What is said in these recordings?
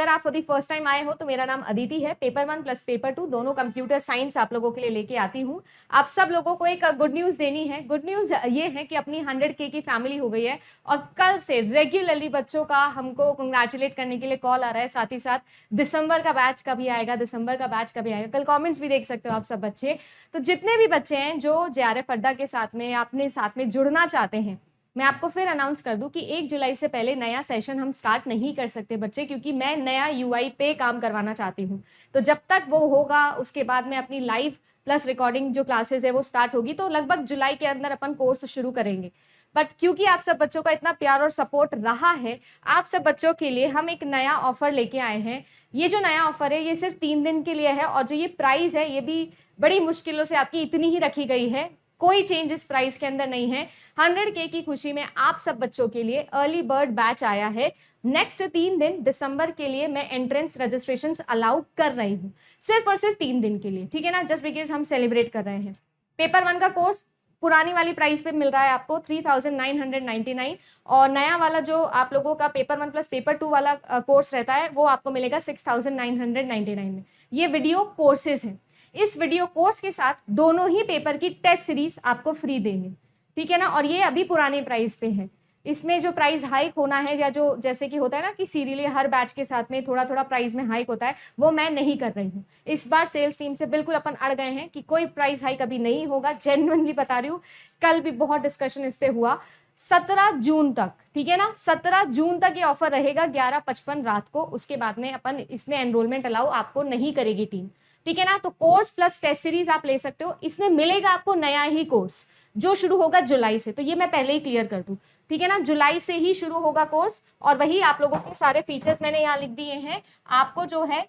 अगर आप for the first time आए हो तो मेरा नाम अदिति है। पेपर 1 प्लस पेपर 2 दोनों कंप्यूटर साइंस आप लोगों के लिए लेके आती हूँ। आप सब लोगों को एक गुड न्यूज़ देनी है। गुड न्यूज़ ये है कि अपनी 100K की फैमिली हो गई है और कल से रेगुलरली बच्चों का हमको कंग्रेचुलेट करने के लिए कॉल आ रहा है। साथ ही साथ दिसंबर का बैच कभी आएगा, दिसंबर का बैच कभी आएगा, कल कॉमेंट्स भी देख सकते हो आप सब बच्चे। तो जितने भी बच्चे हैं जो JRF अड्डा के साथ में अपने साथ में जुड़ना चाहते हैं, मैं आपको फिर अनाउंस कर दूं कि 1 जुलाई से पहले नया सेशन हम स्टार्ट नहीं कर सकते बच्चे, क्योंकि मैं नया UI पे काम करवाना चाहती हूं। तो जब तक वो होगा उसके बाद में अपनी लाइव प्लस रिकॉर्डिंग जो क्लासेस है वो स्टार्ट होगी, तो लगभग जुलाई के अंदर अपन कोर्स शुरू करेंगे। बट क्योंकि आप सब बच्चों का इतना प्यार और सपोर्ट रहा है, आप सब बच्चों के लिए हम एक नया ऑफर लेके आए हैं। ये जो नया ऑफर है ये सिर्फ 3 दिन के लिए है और जो ये प्राइस है ये भी बड़ी मुश्किलों से आपकी इतनी ही रखी गई है, कोई चेंज इस प्राइस के अंदर नहीं है। 100K की खुशी में आप सब बच्चों के लिए अर्ली बर्ड बैच आया है। नेक्स्ट 3 दिन दिसंबर के लिए मैं एंट्रेंस रजिस्ट्रेशन अलाउ कर रही हूँ, सिर्फ और सिर्फ 3 दिन के लिए, ठीक है ना, जस्ट बिकॉज हम सेलिब्रेट कर रहे हैं। पेपर 1 का कोर्स पुरानी वाली प्राइस पे मिल रहा है आपको 3999 और नया वाला जो आप लोगों का पेपर 1 प्लस पेपर 2 वाला कोर्स रहता है वो आपको मिलेगा 6999 में। ये वीडियो कोर्सेज हैं। इस वीडियो कोर्स के साथ दोनों ही पेपर की टेस्ट सीरीज आपको फ्री देंगे, ठीक है ना। और ये अभी पुराने प्राइस पे है। इसमें जो प्राइस हाइक होना है या जो जैसे कि होता है ना कि सीरियली हर बैच के साथ में थोड़ा थोड़ा प्राइस में हाइक होता है, वो मैं नहीं कर रही हूँ। इस बार सेल्स टीम से बिल्कुल अपन अड़ गए हैं कि कोई प्राइस हाइक अभी नहीं होगा। जेन्युइनली बता रही हूँ, कल भी बहुत डिस्कशन इस पे हुआ। 17 जून तक, ठीक है ना, 17 जून तक ये ऑफर रहेगा 11:55 रात को। उसके बाद में अपन इसमें एनरोलमेंट अलाउ आपको नहीं करेगी टीम, ठीक है ना। तो कोर्स प्लस टेस्ट सीरीज आप ले सकते हो। इसमें मिलेगा आपको नया ही कोर्स जो शुरू होगा जुलाई से, तो ये मैं पहले ही क्लियर कर दूं, ठीक है ना। जुलाई से ही शुरू होगा कोर्स और वही आप लोगों के सारे फीचर्स मैंने यहाँ लिख दिए हैं। आपको जो है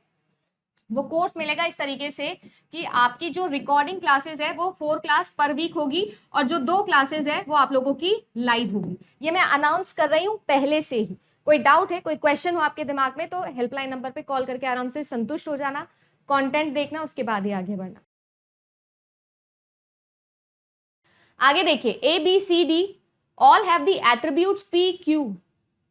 वो कोर्स मिलेगा इस तरीके से कि आपकी जो रिकॉर्डिंग क्लासेस है वो 4 क्लास पर वीक होगी और जो 2 क्लासेस है वो आप लोगों की लाइव होगी। ये मैं अनाउंस कर रही हूँ पहले से ही। कोई डाउट है, कोई क्वेश्चन हो आपके दिमाग में तो हेल्पलाइन नंबर पे कॉल करके आराम से संतुष्ट हो जाना, कंटेंट देखना, उसके बाद ही आगे बढ़ना। आगे देखिए, ABCD all have the attributes PQ,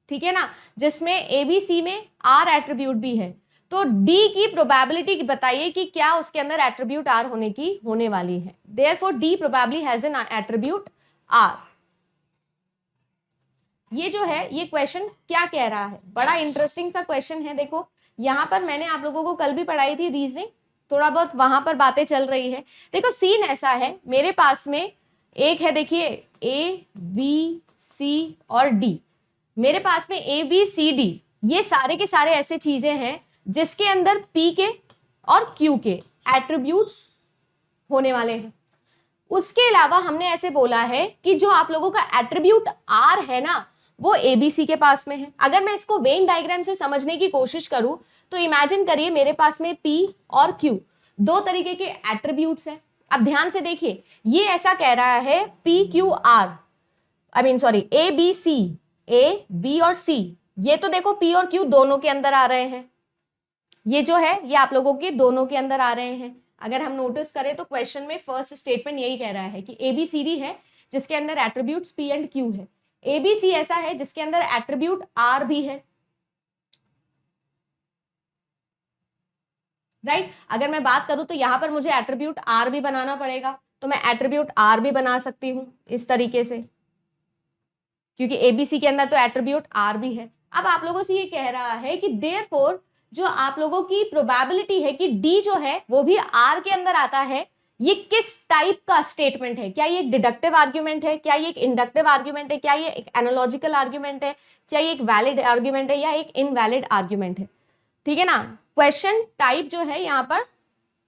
ठीक है ना, जिसमें ABC में R एट्रीब्यूट भी है। तो D की प्रोबेबिलिटी बताइए कि क्या उसके अंदर एट्रीब्यूट R होने की होने वाली है। Therefore D probably has an attribute R। ये जो है ये क्वेश्चन क्या कह रहा है, बड़ा इंटरेस्टिंग सा क्वेश्चन है। देखो यहां पर मैंने आप लोगों को कल भी पढ़ाई थी रीजनिंग, थोड़ा बहुत वहां पर बातें चल रही है। देखो सीन ऐसा है, मेरे पास में एक है, देखिए ABC और D। मेरे पास में ABCD ये सारे के सारे ऐसे चीजें हैं जिसके अंदर P के और Q के एट्रीब्यूट्स होने वाले हैं। उसके अलावा हमने ऐसे बोला है कि जो आप लोगों का एट्रीब्यूट R है ना वो ABC के पास में है। अगर मैं इसको वेन डायग्राम से समझने की कोशिश करूं तो इमेजिन करिए मेरे पास में P और Q 2 तरीके के एट्रीब्यूट्स हैं। अब ध्यान से देखिए, ये ऐसा कह रहा है PQR, ABC, A, B और C, ये तो देखो P और Q दोनों के अंदर आ रहे हैं। ये जो है ये आप लोगों के दोनों के अंदर आ रहे हैं। अगर हम नोटिस करें तो क्वेश्चन में फर्स्ट स्टेटमेंट यही कह रहा है कि ABCD है जिसके अंदर एट्रीब्यूट्स P एंड Q है। ABC ऐसा है जिसके अंदर एट्रीब्यूट R भी है, राइट। अगर मैं बात करूं तो यहां पर मुझे एट्रीब्यूट R भी बनाना पड़ेगा, तो मैं एट्रीब्यूट R भी बना सकती हूं इस तरीके से, क्योंकि ABC के अंदर तो एट्रीब्यूट R भी है। अब आप लोगों से ये कह रहा है कि देयरफॉर जो आप लोगों की प्रोबेबिलिटी है कि D जो है वो भी R के अंदर आता है, ये किस टाइप का स्टेटमेंट है। क्या ये एक डिडक्टिव आर्ग्यूमेंट है, क्या ये एक इंडक्टिव आर्ग्यूमेंट है, क्या ये एक एनालॉजिकल आर्ग्यूमेंट है, क्या ये एक वैलिड आर्ग्यूमेंट है या एक इनवैलिड आर्ग्यूमेंट है, ठीक है ना। क्वेश्चन टाइप जो है यहाँ पर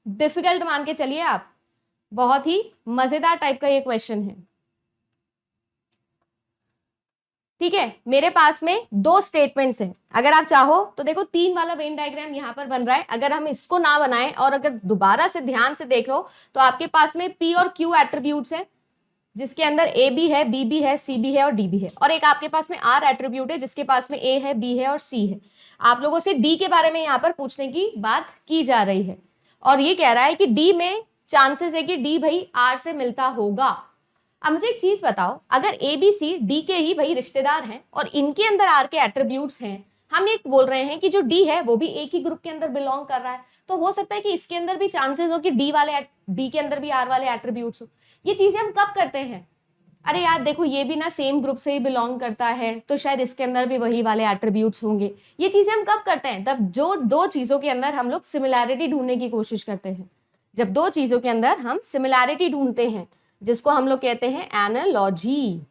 डिफिकल्ट मान के चलिए आप, बहुत ही मजेदार टाइप का ये क्वेश्चन है, ठीक है। मेरे पास में 2 स्टेटमेंट्स हैं। अगर आप चाहो तो देखो 3 वाला वेन डायग्राम यहां पर बन रहा है। अगर हम इसको ना बनाएं और अगर दोबारा से ध्यान से देख लो तो आपके पास में P और Q एट्रीब्यूट्स हैं जिसके अंदर A भी है, B भी है, C भी है और D भी है, और एक आपके पास में R एट्रीब्यूट है जिसके पास में A है, B है और C है। आप लोगों से D के बारे में यहाँ पर पूछने की बात की जा रही है और ये कह रहा है कि D में चांसेस है कि D भाई R से मिलता होगा। अब मुझे एक चीज बताओ, अगर ABC D के ही भाई रिश्तेदार हैं और इनके अंदर R के एट्रीब्यूट्स हैं, हम एक बोल रहे हैं कि जो डी है वो भी एक ही ग्रुप के अंदर बिलोंग कर रहा है, तो हो सकता है कि इसके अंदर भी चांसेस हो कि डी के अंदर भी आर वाले एट्रीब्यूट्स हो। ये चीजें हम कब करते हैं, अरे यार देखो ये भी ना सेम ग्रुप से ही बिलोंग करता है, तो शायद इसके अंदर भी वही वाले एट्रीब्यूट्स होंगे। ये चीजें हम कब करते हैं, तब जो दो चीजों के अंदर हम लोग सिमिलैरिटी ढूंढने की कोशिश करते हैं। जब दो चीजों के अंदर हम सिमिलैरिटी ढूंढते हैं, जिसको हम लोग कहते हैं एनालॉजी।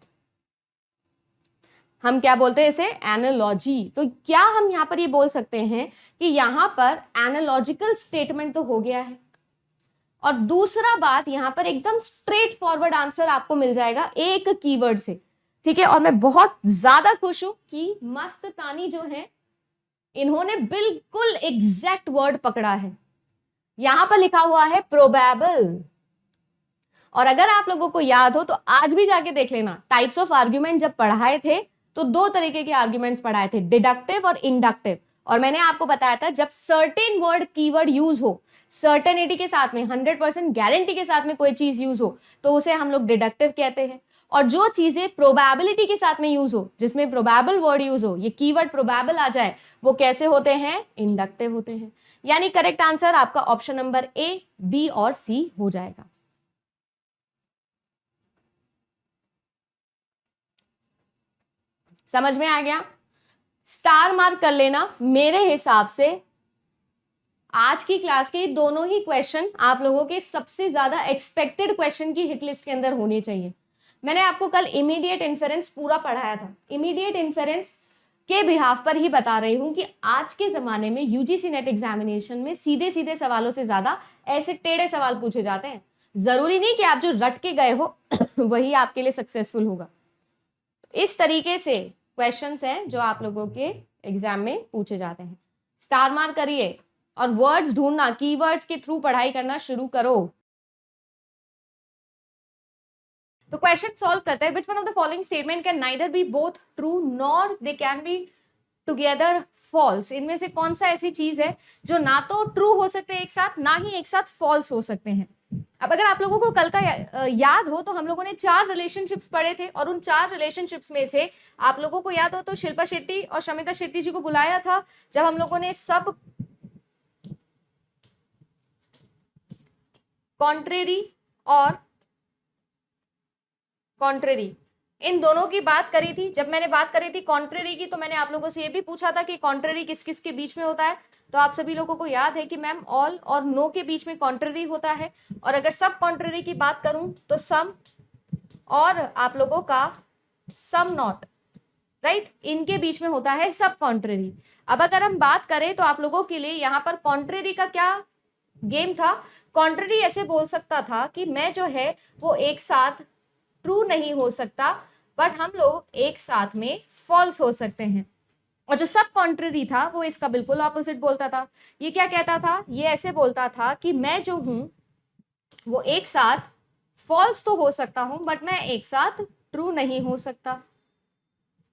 हम क्या बोलते हैं इसे, एनालॉजी। तो क्या हम यहाँ पर ये बोल सकते हैं कि यहाँ पर एनालॉजिकल स्टेटमेंट तो हो गया है, और दूसरा बात यहाँ पर एकदम स्ट्रेट फॉरवर्ड आंसर आपको मिल जाएगा एक कीवर्ड से, ठीक है। और मैं बहुत ज्यादा खुश हूं कि मस्तानी जो है इन्होंने बिल्कुल एग्जैक्ट वर्ड पकड़ा है। यहां पर लिखा हुआ है प्रोबेबल, और अगर आप लोगों को याद हो तो आज भी जाके देख लेना, टाइप्स ऑफ आर्ग्यूमेंट जब पढ़ाए थे तो दो तरीके के आर्ग्यूमेंट्स पढ़ाए थे, डिडक्टिव और इंडक्टिव। और मैंने आपको बताया था जब सर्टेन वर्ड कीवर्ड यूज हो, सर्टेनिटी के साथ में, 100% गारंटी के साथ में कोई चीज यूज हो, तो उसे हम लोग डिडक्टिव कहते हैं। और जो चीजें प्रोबेबिलिटी के साथ में यूज हो, जिसमें प्रोबेबल वर्ड यूज हो, ये कीवर्ड प्रोबेबल आ जाए, वो कैसे होते हैं, इंडक्टिव होते हैं। यानी करेक्ट आंसर आपका ऑप्शन नंबर ए, बी और सी हो जाएगा। समझ में आ गया, स्टार मार्क कर लेना। मेरे हिसाब से आज की क्लास के दोनों ही क्वेश्चन आप लोगों के सबसे ज्यादा एक्सपेक्टेड क्वेश्चन की हिट लिस्ट के अंदर होने चाहिए। मैंने आपको कल इमीडिएट इन्फेरेंस पूरा पढ़ाया था, इमीडिएट इन्फेरेंस के बिहाफ पर ही बता रही हूं कि आज के जमाने में यूजीसी नेट एग्जामिनेशन में सीधे सीधे सवालों से ज्यादा ऐसे टेढ़े सवाल पूछे जाते हैं। जरूरी नहीं कि आप जो रट के गए हो वही आपके लिए सक्सेसफुल होगा। इस तरीके से क्वेश्चंस हैं जो आप लोगों के एग्जाम में पूछे जाते हैं। स्टार मार्क करिए और वर्ड्स ढूंढना, कीवर्ड्स के थ्रू पढ़ाई करना शुरू करो। तो क्वेश्चन सॉल्व करते हैं। Which one of the following statement can neither be both true nor they can be together false? इनमें से कौन सा ऐसी चीज है जो ना तो ट्रू हो सकते हैं एक साथ, ना ही एक साथ फॉल्स हो सकते हैं। अब अगर आप लोगों को कल का याद हो तो हम लोगों ने 4 रिलेशनशिप्स पढ़े थे, और उन 4 रिलेशनशिप्स में से आप लोगों को याद हो तो शिल्पा शेट्टी और शमिता शेट्टी जी को बुलाया था जब हम लोगों ने सब कॉन्ट्रेरी और कॉन्ट्रेरी इन दोनों की बात करी थी। जब मैंने बात करी थी कॉन्ट्रेरी की, तो मैंने आप लोगों से ये भी पूछा था कि कॉन्ट्रेरी किस किस के बीच में होता है। तो आप सभी लोगों को याद है कि मैम ऑल और नो के बीच में कॉन्ट्रेरी होता है, और अगर सब कॉन्ट्रेरी की बात करूं तो सम और आप लोगों का सम नॉट, राइट, इनके बीच में होता है सब कॉन्ट्रेरी। अब अगर हम बात करें तो आप लोगों के लिए यहाँ पर कॉन्ट्रेरी का क्या गेम था, कॉन्ट्रेरी ऐसे बोल सकता था कि मैं जो है वो एक साथ ट्रू नहीं हो सकता, बट हम लोग एक साथ में फॉल्स हो सकते हैं। और जो सब कॉन्ट्ररी था वो इसका बिल्कुल ऑपोजिट बोलता था। ये क्या कहता था, ये ऐसे बोलता था कि मैं जो हूं वो एक साथ फॉल्स तो हो सकता हूं, बट मैं एक साथ ट्रू नहीं हो सकता।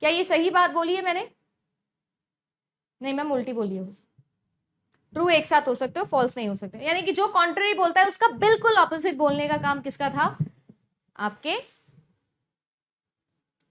क्या ये सही बात बोली है मैंने? नहीं, मैं उल्टी बोली हूँ। ट्रू एक साथ हो सकते हो, फॉल्स नहीं हो सकते। यानी कि जो कॉन्ट्ररी बोलता है उसका बिल्कुल ऑपोजिट बोलने का काम किसका था, आपके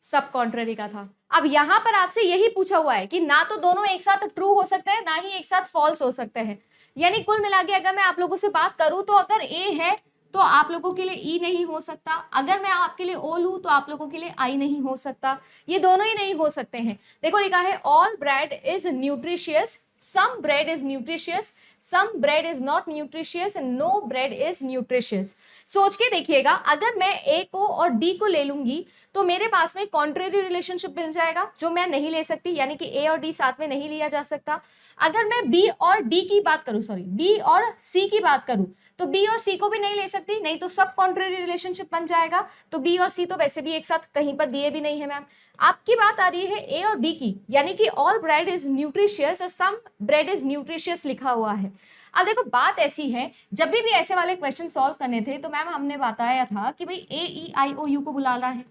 सब कॉन्ट्ररी का था। अब यहां पर आपसे यही पूछा हुआ है कि ना तो दोनों एक साथ ट्रू हो सकते हैं, ना ही एक साथ फॉल्स हो सकते हैं। यानी कुल मिला के अगर मैं आप लोगों से बात करूं तो अगर ए है तो आप लोगों के लिए ई नहीं हो सकता, अगर मैं आपके लिए ओ लूं तो आप लोगों के लिए आई नहीं हो सकता। ये दोनों ही नहीं हो सकते हैं। देखो लिखा है all bread is nutritious, some bread is nutritious, some bread is not nutritious and no bread is nutritious। सोच के देखिएगा, अगर मैं ए को और डी को ले लूंगी तो मेरे पास में कॉन्ट्रेरी रिलेशनशिप मिल जाएगा जो मैं नहीं ले सकती, यानी कि ए और डी साथ में नहीं लिया जा सकता। अगर मैं बी और डी की बात करूं, सॉरी बी और सी की बात करूं, तो बी और सी को भी नहीं ले सकती, नहीं तो सब कॉन्ट्रेरी रिलेशनशिप बन जाएगा। तो बी और सी तो वैसे भी एक साथ कहीं पर दिए भी नहीं है मैम। आपकी बात आ रही है ए और बी की, यानी कि ऑल ब्रेड इज न्यूट्रिशियस और सम ब्रेड इज न्यूट्रिशियस लिखा हुआ है। अब देखो बात ऐसी है, जब भी ऐसे वाले क्वेश्चन सॉल्व करने थे तो मैम हमने बताया था कि भाई ए ई आई ओ यू को बुलाना है।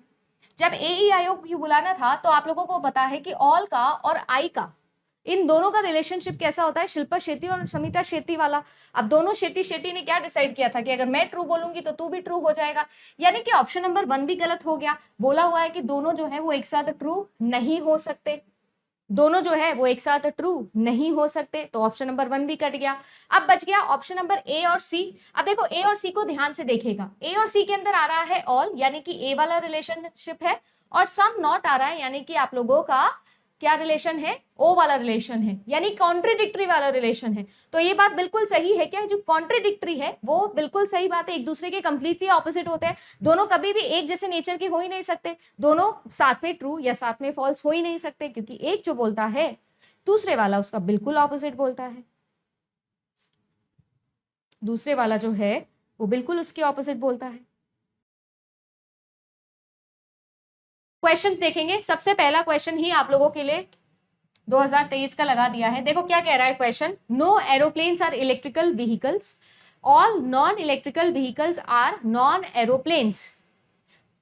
जब ए ई आई ओ यू बुलाना था तो आप लोगों को पता है कि ऑल का और आई का, इन दोनों का रिलेशनशिप कैसा होता है, शिल्पा शेट्टी और शमिता शेट्टी वाला। अब दोनों शेट्टी ने क्या डिसाइड किया था कि अगर मैं ट्रू बोलूंगी तो तू भी ट्रू हो जाएगा, यानी कि ऑप्शन नंबर 1 भी गलत हो गया। बोला हुआ है कि दोनों जो है वो एक साथ ट्रू नहीं हो सकते। दोनों जो है वो एक साथ ट्रू नहीं हो सकते, तो ऑप्शन नंबर 1 भी कट गया। अब बच गया ऑप्शन नंबर ए और सी। अब देखो ए और सी को ध्यान से देखेगा, ए और सी के अंदर आ रहा है ऑल, यानी कि ए वाला रिलेशनशिप है, और सम नॉट आ रहा है, यानी कि आप लोगों का क्या रिलेशन है, ओ वाला रिलेशन है, यानी कॉन्ट्रेडिक्टरी वाला रिलेशन है। तो ये बात बिल्कुल सही है, क्या जो कॉन्ट्रेडिक्टरी है वो बिल्कुल सही बात है, एक दूसरे के कंप्लीटली ऑपोजिट होते हैं, दोनों कभी भी एक जैसे नेचर के हो ही नहीं सकते, दोनों साथ में ट्रू या साथ में फॉल्स हो ही नहीं सकते, क्योंकि एक जो बोलता है दूसरे वाला उसका बिल्कुल ऑपोजिट बोलता है, दूसरे वाला जो है वो बिल्कुल उसके ऑपोजिट बोलता है। क्वेश्चंस देखेंगे, सबसे पहला क्वेश्चन ही आप लोगों के लिए 2023 का लगा दिया है। देखो क्या कह रहा है question, no aeroplanes are electrical vehicles, all non electrical vehicles are non aeroplanes.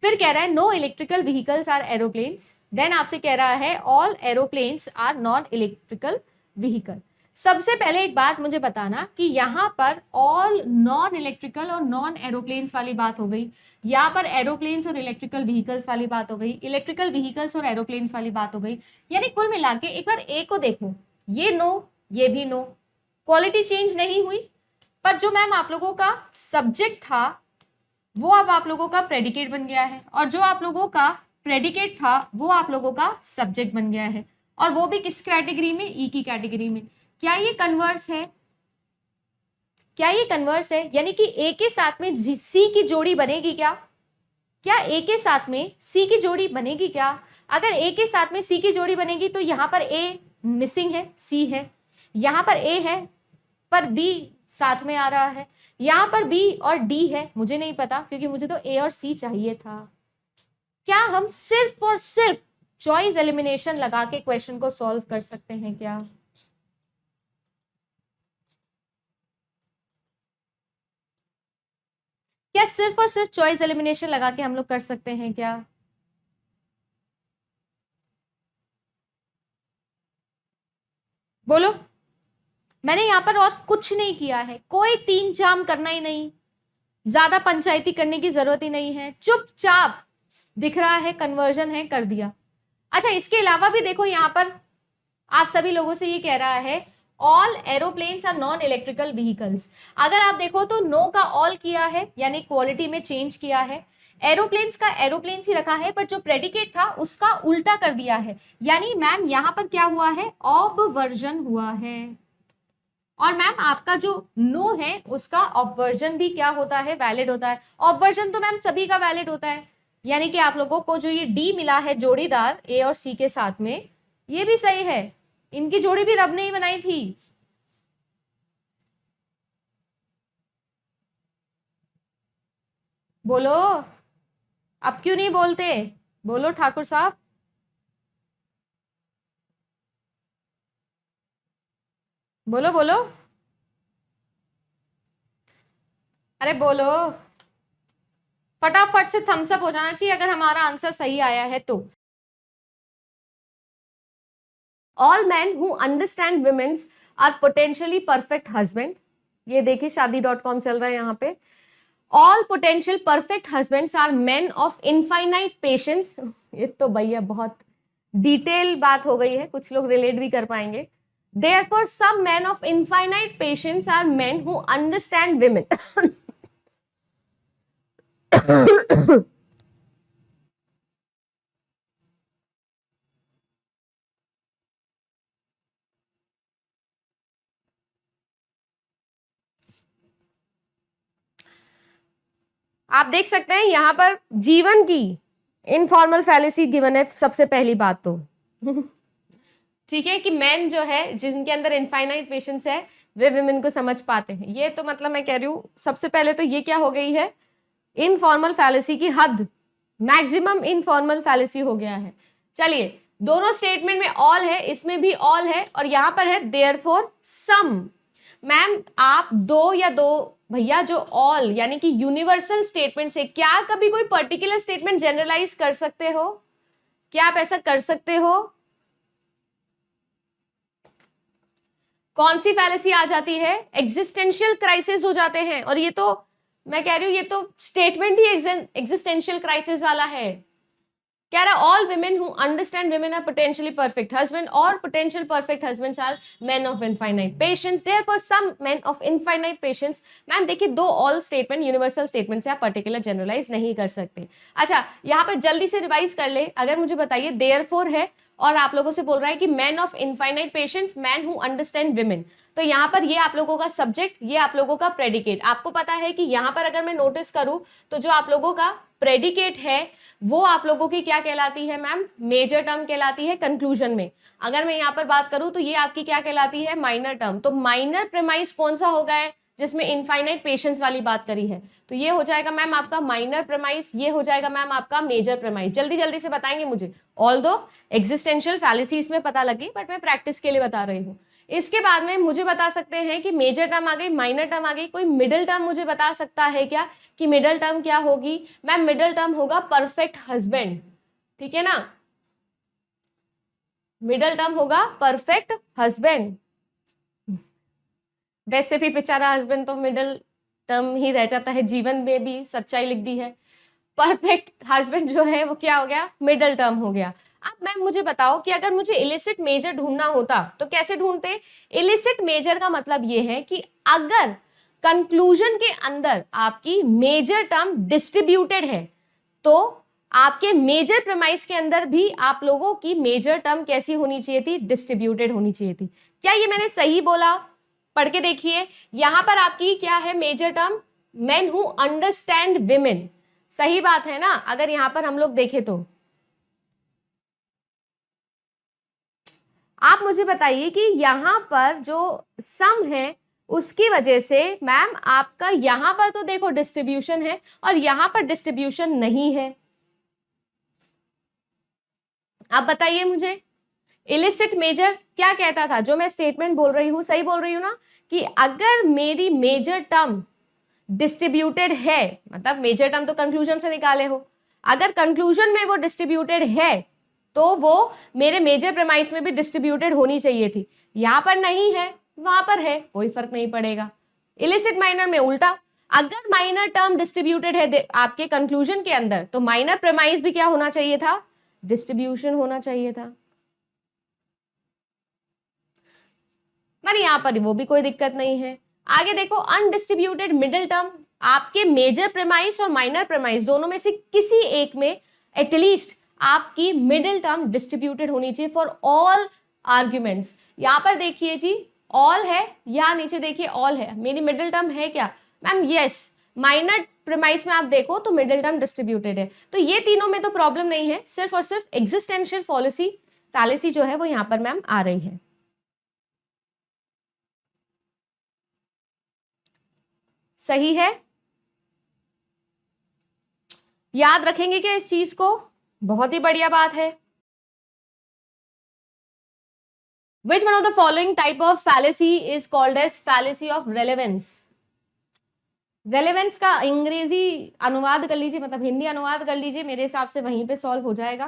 फिर कह रहा है no electrical vehicles are aeroplanes, then आपसे कह रहा है all aeroplanes are non electrical vehicle. सबसे पहले एक बात मुझे बताना कि यहाँ पर ऑल नॉन इलेक्ट्रिकल और नॉन एरोप्लेन्स वाली बात हो गई, यहाँ पर एरोप्लेन्स और इलेक्ट्रिकल व्हीकल्स वाली बात हो गई, इलेक्ट्रिकल व्हीकल्स और एरोप्लेन्स वाली बात हो गई, यानी कुल मिला के एक बार ए को देखो, ये नो ये भी नो, क्वालिटी चेंज नहीं हुई, पर जो मैम आप लोगों का सब्जेक्ट था वो अब आप लोगों का प्रेडिकेट बन गया है, और जो आप लोगों का प्रेडिकेट था वो आप लोगों का सब्जेक्ट बन गया है, और वो भी किस कैटेगरी में, ई की कैटेगरी में। क्या ये कन्वर्स है, क्या ये कन्वर्स है, यानी कि ए के साथ में सी की जोड़ी बनेगी क्या, क्या ए के साथ में सी की जोड़ी बनेगी क्या? अगर ए के साथ में सी की जोड़ी बनेगी तो यहाँ पर ए मिसिंग है, सी है, यहाँ पर ए है पर बी साथ में आ रहा है, यहाँ पर बी और डी है, मुझे नहीं पता क्योंकि मुझे तो ए और सी चाहिए था। क्या हम सिर्फ और सिर्फ चॉइस एलिमिनेशन लगा के क्वेश्चन को सॉल्व कर सकते हैं क्या? क्या सिर्फ और सिर्फ चॉइस एलिमिनेशन लगा के हम लोग कर सकते हैं क्या? बोलो। मैंने यहाँ पर और कुछ नहीं किया है, कोई तीन जाम करना ही नहीं, ज्यादा पंचायती करने की जरूरत ही नहीं है, चुपचाप दिख रहा है कन्वर्जन है कर दिया। अच्छा इसके अलावा भी देखो यहाँ पर आप सभी लोगों से ये कह रहा है all aeroplanes are non electrical vehicles. अगर आप देखो तो नो का ऑल किया है, यानी क्वालिटी में चेंज किया है, एरोप्लेन्स का एरोप्लेन्स ही रखा है, पर जो प्रेडिकेट था उसका उल्टा कर दिया है, यानी मैम यहाँ पर क्या हुआ है, ऑबवर्जन हुआ है। और मैम आपका जो नो है उसका ऑबवर्जन भी क्या होता है, वैलिड होता है। ऑबवर्जन तो मैम सभी का वैलिड होता है, यानी कि आप लोगों को जो ये डी मिला है जोड़ीदार ए और सी के साथ में, ये भी सही है, इनकी जोड़ी भी रब ने ही बनाई थी। बोलो, अब क्यों नहीं बोलते, बोलो ठाकुर साहब, बोलो बोलो, अरे बोलो, फटाफट से थम्स अप हो जाना चाहिए अगर हमारा आंसर सही आया है तो। All man who understand womens are potentially perfect husband, ये देखिए शादी.com चल रहा है यहाँ पे। All potential perfect husbands are men of infinite patience, ये तो भैया बहुत डिटेल बात हो गई है, कुछ लोग रिलेट भी कर पाएंगे। Therefore, some men of infinite patience are men who understand women. आप देख सकते हैं यहाँ पर जीवन की इनफॉर्मल फैलेसी गिवन है सबसे पहली बात तो। ठीक है कि मैन जो है जिनके अंदर इनफाइनाइट पेशेंस है वे विमेन को समझ पाते हैं, ये तो मतलब मैं कह रही हूँ सबसे पहले तो ये क्या हो गई है, इनफॉर्मल फैलेसी की हद, मैक्सिमम इनफॉर्मल फैलेसी हो गया है। चलिए दोनों स्टेटमेंट में ऑल है, इसमें भी ऑल है, और यहां पर है देयरफॉर सम। मैम आप दो या दो भैया जो ऑल यानी कि यूनिवर्सल स्टेटमेंट से, क्या कभी कोई पर्टिकुलर स्टेटमेंट जनरलाइज कर सकते हो, क्या आप ऐसा कर सकते हो? कौन सी फैलेसी आ जाती है, एग्जिस्टेंशियल क्राइसिस हो जाते हैं, और ये तो मैं कह रही हूं ये तो स्टेटमेंट ही एग्जिस्टेंशियल क्राइसिस वाला है कह रहा all women who understand women are potentially perfect husband और potential perfect husbands are men of infinite patience, therefore some men of infinite patience। Ma'am देखिए, दो ऑल स्टेटमेंट यूनिवर्सल स्टेटमेंट से आप particular generalise नहीं कर सकते। अच्छा, यहाँ पर जल्दी से रिवाइज कर ले। अगर मुझे बताइए देयरफॉर है और आप लोगों से बोल रहा है कि man of infinite patience, man who understand women, तो यहाँ पर ये आप लोगों का सब्जेक्ट, ये आप लोगों का प्रेडिकेट। आपको पता है कि यहाँ पर अगर मैं नोटिस करूं तो जो आप लोगों का प्रेडिकेट है वो आप लोगों की क्या कहलाती है मैम, मेजर टर्म कहलाती है कंक्लूजन में। अगर मैं यहाँ पर बात करूं तो ये आपकी क्या कहलाती है, माइनर टर्म। तो माइनर प्रेमाइस कौन सा होगा है जिसमें इनफाइनाइट पेशेंस वाली बात करी है, तो ये हो जाएगा मैम आपका माइनर प्रेमाइस, ये हो जाएगा मैम आपका मेजर प्रेमाइस। जल्दी जल्दी से बताएंगे मुझे, ऑल्दो एग्जिस्टेंशियल फैलेसीज में पता लगी बट मैं प्रैक्टिस के लिए बता रही हूँ। इसके बाद में मुझे बता सकते हैं कि मेजर टर्म आ गई, माइनर टर्म आ गई, कोई मिडिल टर्म मुझे बता सकता है क्या कि मिडिल टर्म क्या होगी? मैम मिडिल टर्म होगा परफेक्ट हस्बैंड, ठीक है ना, मिडिल टर्म होगा परफेक्ट हस्बैंड। वैसे भी बेचारा हस्बैंड तो मिडिल टर्म ही रह जाता है, जीवन में भी सच्चाई लिख दी है। परफेक्ट हस्बैंड जो है वो क्या हो गया, मिडिल टर्म हो गया। अब मैम मुझे बताओ कि अगर मुझे इलिसिट मेजर ढूंढना होता तो कैसे ढूंढते? इलिसिट मेजर का मतलब ये है कि अगर कंक्लूजन के अंदर आपकी मेजर टर्म डिस्ट्रीब्यूटेड है तो आपके मेजर प्रेमाइस के अंदर भी आप लोगों की मेजर टर्म कैसी होनी चाहिए थी, डिस्ट्रीब्यूटेड होनी चाहिए थी। क्या ये मैंने सही बोला? पढ़ के देखिए, यहां पर आपकी क्या है major term, men who understand women. सही बात है ना? अगर यहां पर हम लोग देखें तो आप मुझे बताइए कि यहां पर जो सम है उसकी वजह से मैम आपका यहां पर तो देखो डिस्ट्रीब्यूशन है और यहां पर डिस्ट्रीब्यूशन नहीं है। आप बताइए मुझे, इलिसिट मेजर क्या कहता था? जो मैं स्टेटमेंट बोल रही हूं सही बोल रही हूं ना, कि अगर मेरी मेजर टर्म डिस्ट्रीब्यूटेड है, मतलब मेजर टर्म तो कंक्लूजन से निकाले हो, अगर कंक्लूजन में वो डिस्ट्रीब्यूटेड है तो वो मेरे मेजर प्रेमाइस में भी डिस्ट्रीब्यूटेड होनी चाहिए थी। यहां पर नहीं है, वहां पर है, कोई फर्क नहीं पड़ेगा। इलिसिट माइनर में उल्टा, अगर माइनर टर्म डिस्ट्रीब्यूटेड है आपके कंक्लूजन के अंदर तो माइनर प्रेमाइस भी क्या होना चाहिए था, डिस्ट्रीब्यूशन होना चाहिए था। पर यहां पर वो भी कोई दिक्कत नहीं है। आगे देखो, अनडिस्ट्रीब्यूटेड मिडिल टर्म, आपके मेजर प्रेमाइस और माइनर प्रेमाइस दोनों में से किसी एक में एटलीस्ट आपकी मिडिल टर्म डिस्ट्रीब्यूटेड होनी चाहिए फॉर ऑल आर्ग्यूमेंट्स। यहां पर देखिए जी, ऑल है, यहां नीचे देखिए ऑल है, मेरी मिडिल टर्म है क्या मैम? यस, माइनर प्रेमाइस में आप देखो तो मिडिल टर्म डिस्ट्रीब्यूटेड है, तो ये तीनों में तो प्रॉब्लम नहीं है, सिर्फ और सिर्फ एग्जिस्टेंशियल फैलेसी जो है वो यहां पर मैम आ रही है। सही है, याद रखेंगे क्या इस चीज को? बहुत ही बढ़िया बात है। Which one of the following type of fallacy is called as fallacy of relevance? Relevance का अंग्रेजी अनुवाद कर लीजिए, मतलब हिंदी अनुवाद कर लीजिए, मेरे हिसाब से वहीं पे सॉल्व हो जाएगा।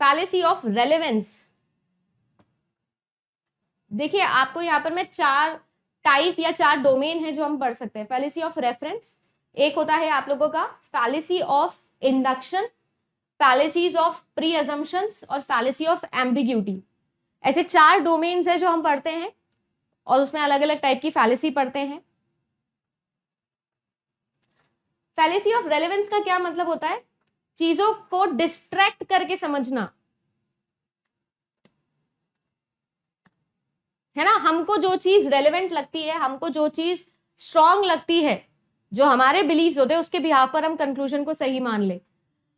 फैलेसी ऑफ रेलेवेंस, देखिए आपको यहाँ पर मैं 4 टाइप या 4 डोमेन है जो हम पढ़ सकते हैं। फैलेसी ऑफ रेफरेंस, एक होता है आप लोगों का fallacy of induction, फैलेसीज of pre assumptions और फैलेसी ऑफ एम्बिग्यूटी। ऐसे 4 डोमेन्स है जो हम पढ़ते हैं और उसमें अलग अलग टाइप की फैलेसी पढ़ते हैं। फैलेसी ऑफ रेलेवेंस का क्या मतलब होता है? चीजों को डिस्ट्रैक्ट करके समझना, है ना। हमको जो चीज रेलेवेंट लगती है, हमको जो चीज स्ट्रॉन्ग लगती है, जो हमारे बिलीव्स होते हैं उसके बिहाफ पर हम कंक्लूजन को सही मान ले,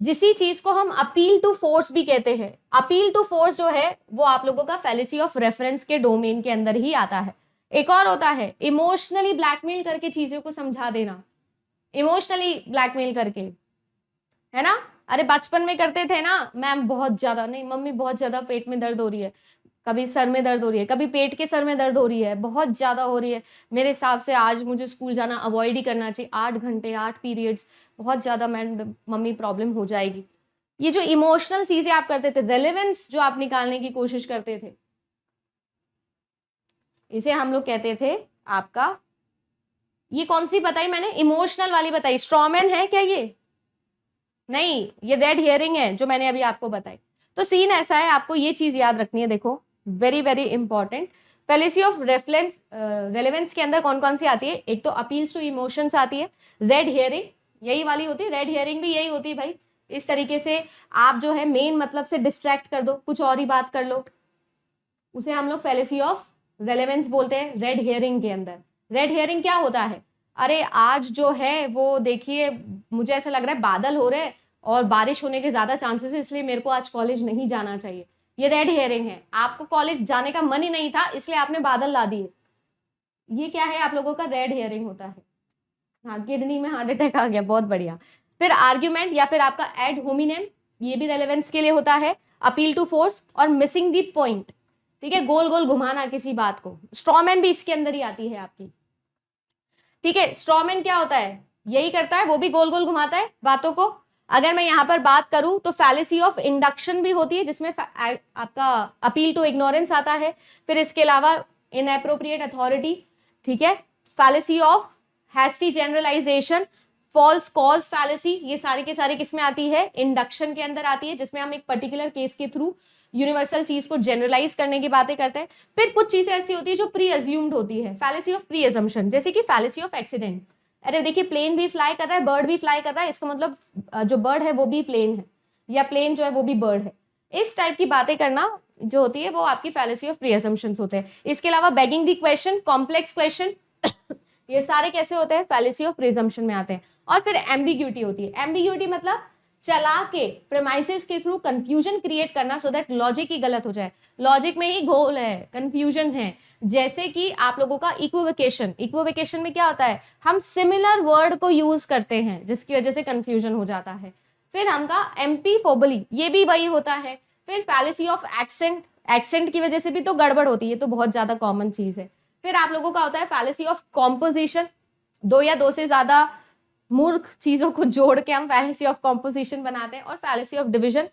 जिसी चीज को हम अपील टू फोर्स भी कहते हैं। अपील टू फोर्स जो है वो आप लोगों का फैलेसी ऑफ रेफरेंस के डोमेन के अंदर ही आता है। एक और होता है इमोशनली ब्लैकमेल करके चीजों को समझा देना, इमोशनली ब्लैकमेल करके, है ना। अरे बचपन में करते थे ना मैम, बहुत ज्यादा नहीं मम्मी, बहुत ज्यादा पेट में दर्द हो रही है, कभी सर में दर्द हो रही है, कभी पेट के सर में दर्द हो रही है, बहुत ज्यादा हो रही है, मेरे हिसाब से आज मुझे स्कूल जाना अवॉइड ही करना चाहिए, 8 घंटे 8 पीरियड्स, बहुत ज्यादा मम्मी प्रॉब्लम हो जाएगी। ये जो इमोशनल चीजें आप करते थे, रेलेवेंस जो आप निकालने की कोशिश करते थे, इसे हम लोग कहते थे आपका, ये कौन सी बताई मैंने, इमोशनल वाली बताई। स्ट्रॉमैन है क्या ये? नहीं, ये रेड हियरिंग है जो मैंने अभी आपको बताई। तो सीन ऐसा है, आपको ये चीज याद रखनी है, देखो very very important. Fallacy of reference relevance के अंदर कौन कौन सी आती है? एक तो अपील्स टू इमोशंस आती है, रेड हियरिंग यही वाली होती है, रेड हियरिंग भी यही होती है भाई। इस तरीके से आप जो है मेन मतलब से डिस्ट्रैक्ट कर दो, कुछ और ही बात कर लो, उसे हम लोग फेलिसी ऑफ रेलेवेंस बोलते हैं रेड हियरिंग के अंदर। रेड हियरिंग क्या होता है? अरे आज जो है वो देखिए मुझे ऐसा लग रहा है बादल हो रहे हैं और बारिश होने के ज्यादा चांसेस है, इसलिए मेरे को आज कॉलेज नहीं जाना चाहिए। ये रेड हियरिंग है, आपको कॉलेज जाने का मन ही नहीं था इसलिए आपने बादल ला दिए। ये क्या है? आप लोगों का रेड हियरिंग होता है। हाँ, किडनी में हार्ट अटैक आ गया, बहुत बढ़िया। फिर आर्ग्यूमेंट या फिर आपका एड होमिनेम, ये भी रेलेवेंस के लिए होता है। अपील टू फोर्स और मिसिंग दी पॉइंट, ठीक है, गोल गोल घुमाना किसी बात को। स्ट्रॉमैन भी इसके अंदर ही आती है आपकी, ठीक है। स्ट्रॉमैन क्या होता है? यही करता है, वो भी गोल गोल घुमाता है बातों को। अगर मैं यहां पर बात करूं तो फैलेसी ऑफ इंडक्शन भी होती है, जिसमें आपका अपील टू इग्नोरेंस आता है। फिर इसके अलावा इनएप्रोप्रिएट अथॉरिटी, ठीक है, fallacy of hasty generalisation, false cause fallacy, ये सारी के सारी किसमें आती है? इंडक्शन के अंदर आती है, जिसमें हम एक पर्टिकुलर केस के थ्रू यूनिवर्सल चीज को जनरलाइज करने की बातें करते हैं। फिर कुछ चीजें ऐसी होती है जो प्री अज्यूम्ड होती है, फैलेसी ऑफ प्री अजम्पशन, जैसे कि फैलेसी ऑफ एक्सीडेंट। अरे देखिए प्लेन भी फ्लाई कर रहा है, बर्ड भी फ्लाई कर रहा है, इसका मतलब जो बर्ड है वो भी प्लेन है, या प्लेन जो है वो भी बर्ड है। इस टाइप की बातें करना जो होती है वो आपकी फैलेसी ऑफ प्री अजम्पशन होते हैं। इसके अलावा begging the question, complex question, ये सारे कैसे होते हैं? फैलेसी ऑफ प्रिजम्पशन में आते हैं। और फिर एम्बिग्यूटी होती है। एम्बिग्यूटी मतलब चला के प्रेमाइसिस के थ्रू कंफ्यूजन क्रिएट करना, सो दैट लॉजिक ही गलत हो जाए। लॉजिक में ही घोल है, कंफ्यूजन है। जैसे कि आप लोगों का इक्विवेकेशन, इक्विवेकेशन में क्या होता है? हम सिमिलर वर्ड को यूज करते हैं जिसकी वजह से कंफ्यूजन हो जाता है। फिर हमका एम्पीफोबली, ये भी वही होता है। फिर फैलेसी ऑफ एक्सेंट, एक्सेंट की वजह से भी तो गड़बड़ होती है, तो बहुत ज्यादा कॉमन चीज है। फिर आप लोगों का होता है फैलेसी ऑफ कॉम्पोजिशन, दो या दो से ज्यादा मूर्ख चीजों को जोड़ के हम फैलेसी ऑफ कॉम्पोजिशन बनाते हैं। और फैलेसी ऑफ डिवीजन,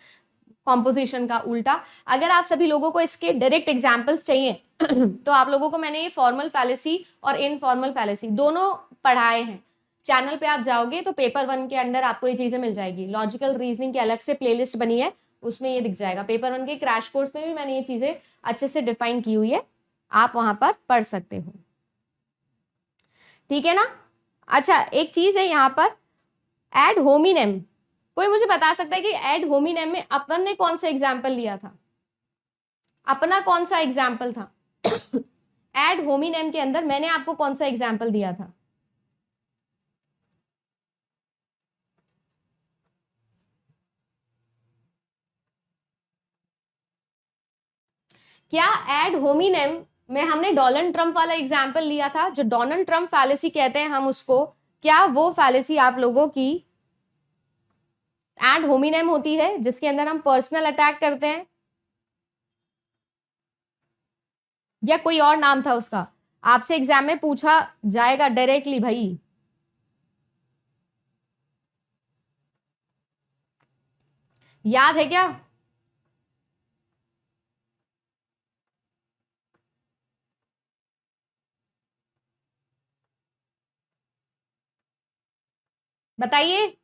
कॉम्पोजिशन का उल्टा। अगर आप सभी लोगों को इसके डायरेक्ट एग्जांपल्स चाहिए तो आप लोगों को मैंने ये फॉर्मल फैलेसी और इनफॉर्मल फैलेसी दोनों पढ़ाए हैं। चैनल पे आप जाओगे तो पेपर 1 के अंदर आपको ये चीजें मिल जाएगी। लॉजिकल रीजनिंग की अलग से प्लेलिस्ट बनी है, उसमें ये दिख जाएगा। पेपर 1 के क्रैश कोर्स में भी मैंने ये चीजें अच्छे से डिफाइन की हुई है, आप वहां पर पढ़ सकते हो, ठीक है ना। अच्छा, एक चीज है यहाँ पर, एड होमिनेम। कोई मुझे बता सकता है कि एड होमिनेम में अपन ने कौन सा एग्जाम्पल लिया था? अपना कौन सा एग्जाम्पल था? एड होमिनेम के अंदर मैंने आपको कौन सा एग्जाम्पल दिया था? क्या एड होमिनेम में हमने डोनाल्ड ट्रंप वाला एग्जाम्पल लिया था, जो डोनाल्ड ट्रंप फैलेसी कहते हैं हम उसको? क्या वो फैलेसी आप लोगों की एड होमिनेम होती है, जिसके अंदर हम पर्सनल अटैक करते हैं, या कोई और नाम था उसका? आपसे एग्जाम में पूछा जाएगा डायरेक्टली भाई। याद है क्या? बताइए।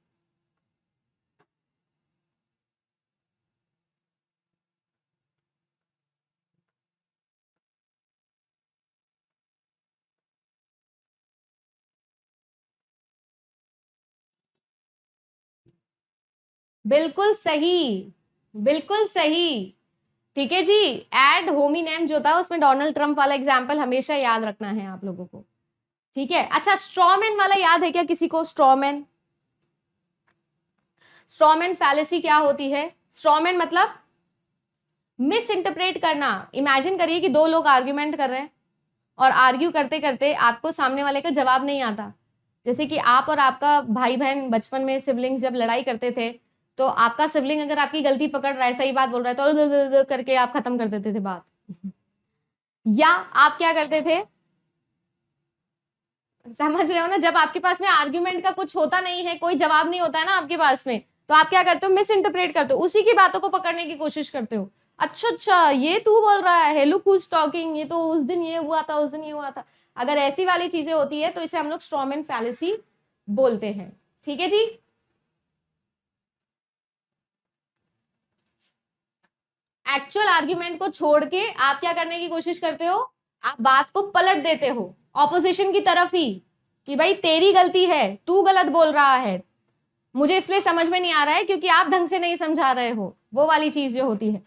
बिल्कुल सही, बिल्कुल सही, ठीक है जी। एड होमिनेम जो था उसमें डोनाल्ड ट्रंप वाला एग्जाम्पल हमेशा याद रखना है आप लोगों को, ठीक है। अच्छा, स्ट्रॉमैन वाला याद है क्या किसी को? स्ट्रॉमैन, स्ट्रॉमैन फैलेसी क्या होती है? स्ट्रॉमैन मतलब मिस इंटरप्रेट करना। इमेजिन करिए कि दो लोग आर्ग्यूमेंट कर रहे हैं और आर्ग्यू करते करते आपको सामने वाले का जवाब नहीं आता। जैसे कि आप और आपका भाई बहन बचपन में सिबलिंग्स जब लड़ाई करते थे, तो आपका सिबलिंग अगर आपकी गलती पकड़ रहा है, सही बात बोल रहा है, तो करके आप खत्म कर देते थे बात। या आप क्या करते थे? समझ रहे हो ना, जब आपके पास में आर्ग्यूमेंट का कुछ होता नहीं है, कोई जवाब नहीं होता है ना आपके पास में, तो आप क्या करते हो? मिस इंटरप्रेट करते हो, उसी की बातों को पकड़ने की कोशिश करते हो। अच्छा अच्छा, ये तू बोल रहा है, लुक हु इज टॉकिंग, ये तो उस दिन ये हुआ था, उस दिन ये हुआ था। अगर ऐसी वाली चीजें होती है तो इसे हम लोग स्ट्रॉमैन फैलेसी बोलते हैं, ठीक है जी। एक्चुअल आर्ग्यूमेंट को छोड़ के आप क्या करने की कोशिश करते हो, आप बात को पलट देते हो ऑपोजिशन की तरफ ही, कि भाई तेरी गलती है, तू गलत बोल रहा है, मुझे इसलिए समझ में नहीं आ रहा है क्योंकि आप ढंग से नहीं समझा रहे हो, वो वाली चीज जो होती है।